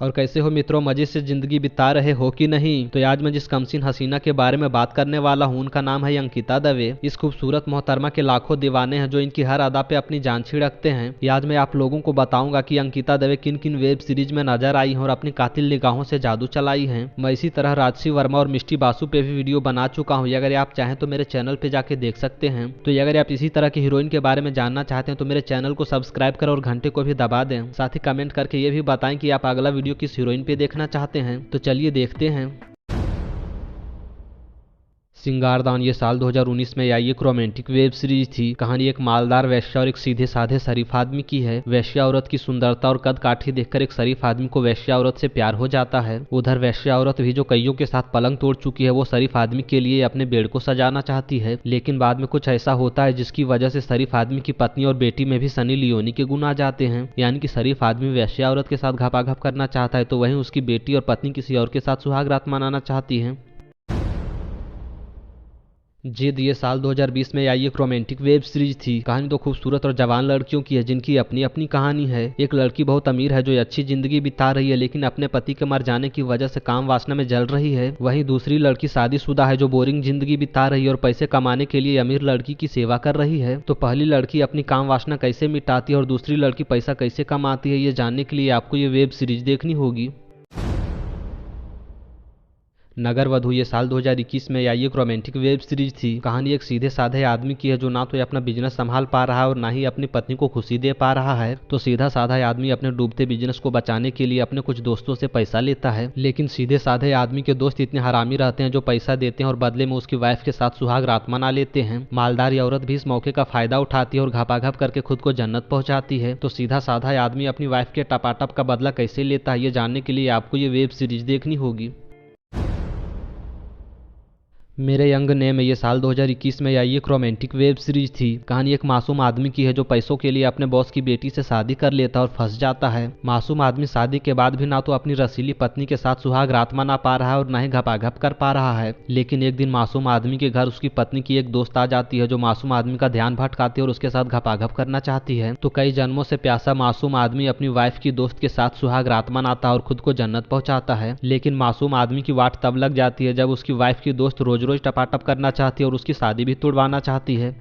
और कैसे हो मित्रों, मजे से जिंदगी बिता रहे हो कि नहीं। तो आज मैं जिस कमसीन हसीना के बारे में बात करने वाला हूँ उनका नाम है अंकिता दवे। इस खूबसूरत मोहतरमा के लाखों दीवाने हैं जो इनकी हर अदा पे अपनी जान छिड़कते हैं। आज मैं आप लोगों को बताऊंगा कि अंकिता दवे किन किन वेब सीरीज में नजर आई हैं और अपनी कातिल निगाहों से जादू चलाई है। मैं इसी तरह राजसी वर्मा और मिष्टी बासु पे भी वीडियो बना चुका हूँ। अगर आप चाहें तो मेरे चैनल पे जाके देख सकते हैं। तो अगर आप इसी तरह की हीरोइन के बारे में जानना चाहते हैं तो मेरे चैनल को सब्सक्राइब करें और घंटे को भी दबा दें। साथ ही कमेंट करके ये भी बताएं कि आप अगला वीडियो किस हीरोइन पे देखना चाहते हैं। तो चलिए देखते हैं। सिंगारदान ये साल 2019 में आई एक रोमांटिक वेब सीरीज थी। कहानी एक मालदार वेश्या और एक सीधे साधे शरीफ आदमी की है। वेश्या औरत की सुंदरता और कद काठी देखकर एक शरीफ आदमी को वेश्या औरत से प्यार हो जाता है। उधर वेश्या औरत भी जो कईयों के साथ पलंग तोड़ चुकी है वो शरीफ आदमी के लिए अपने बेड को सजाना चाहती है। लेकिन बाद में कुछ ऐसा होता है जिसकी वजह से शरीफ आदमी की पत्नी और बेटी में भी सनी लियोनी के गुण आ जाते हैं। यानी कि शरीफ आदमी वेश्या औरत के साथ घपाघप करना चाहता है तो वहीं उसकी बेटी और पत्नी किसी और के साथ सुहाग रात मनाना चाहती है। जिद ये साल 2020 में आई एक रोमांटिक वेब सीरीज थी। कहानी दो खूबसूरत और जवान लड़कियों की है जिनकी अपनी अपनी कहानी है। एक लड़की बहुत अमीर है जो अच्छी जिंदगी बिता रही है लेकिन अपने पति के मर जाने की वजह से काम वासना में जल रही है। वहीं दूसरी लड़की शादीशुदा है जो बोरिंग जिंदगी बिता रही है और पैसे कमाने के लिए अमीर लड़की की सेवा कर रही है। तो पहली लड़की अपनी काम वासना कैसे मिटाती है और दूसरी लड़की पैसा कैसे कमाती है, ये जानने के लिए आपको ये वेब सीरीज देखनी होगी। नगर वधू ये साल 2021 में आई एक रोमांटिक वेब सीरीज थी। कहानी एक सीधे साधे आदमी की है जो ना तो अपना बिजनेस संभाल पा रहा है और ना ही अपनी पत्नी को खुशी दे पा रहा है। तो सीधा साधा आदमी अपने डूबते बिजनेस को बचाने के लिए अपने कुछ दोस्तों से पैसा लेता है। लेकिन सीधे साधे आदमी के दोस्त इतने हरामी रहते हैं जो पैसा देते हैं और बदले में उसकी वाइफ के साथ सुहाग रात मना लेते हैं। मालदार औरत भी इस मौके का फायदा उठाती है और घपाघप करके खुद को जन्नत पहुंचाती है। तो सीधा साधा आदमी अपनी वाइफ के टपाटप का बदला कैसे लेता है, ये जानने के लिए आपको ये वेब सीरीज देखनी होगी। मेरे यंग नेम में ये साल 2021 में आई एक रोमांटिक वेब सीरीज थी। कहानी एक मासूम आदमी की है जो पैसों के लिए अपने बॉस की बेटी से शादी कर लेता और फंस जाता है। मासूम आदमी शादी के बाद भी ना तो अपनी रसीली पत्नी के साथ सुहाग रात मना पा रहा है और ना ही घपाघप कर पा रहा है। लेकिन एक दिन मासूम आदमी के घर उसकी पत्नी की एक दोस्त आ जाती है जो मासूम आदमी का ध्यान भटकाती है और उसके साथ घपाघप करना चाहती है। तो कई जन्मों से प्यासा मासूम आदमी अपनी वाइफ की दोस्त के साथ सुहाग रात मनाता है और खुद को जन्नत पहुंचाता है। लेकिन मासूम आदमी की वाट तब लग जाती है जब उसकी वाइफ की दोस्त रोज रोज टपाटप करना चाहती है और उसकी शादी भी तुड़वाना चाहती है।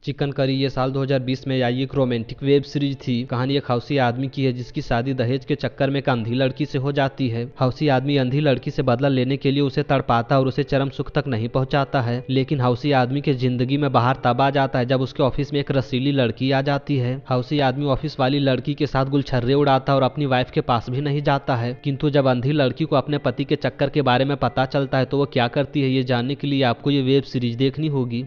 चिकन करी ये साल 2020 में आई एक रोमांटिक वेब सीरीज थी। कहानी एक हौसी आदमी की है जिसकी शादी दहेज के चक्कर में एक अंधी लड़की से हो जाती है। हौसी आदमी अंधी लड़की से बदला लेने के लिए उसे तड़पाता और उसे चरम सुख तक नहीं पहुंचाता है। लेकिन हौसी आदमी के जिंदगी में बाहर तब आ जाता है जब उसके ऑफिस में एक रसीली लड़की आ जाती है। हौसी आदमी ऑफिस वाली लड़की के साथ गुलछर्रे उड़ाता और अपनी वाइफ के पास भी नहीं जाता है। किंतु जब अंधी लड़की को अपने पति के चक्कर के बारे में पता चलता है तो वो क्या करती है, ये जानने के लिए आपको ये वेब सीरीज देखनी होगी।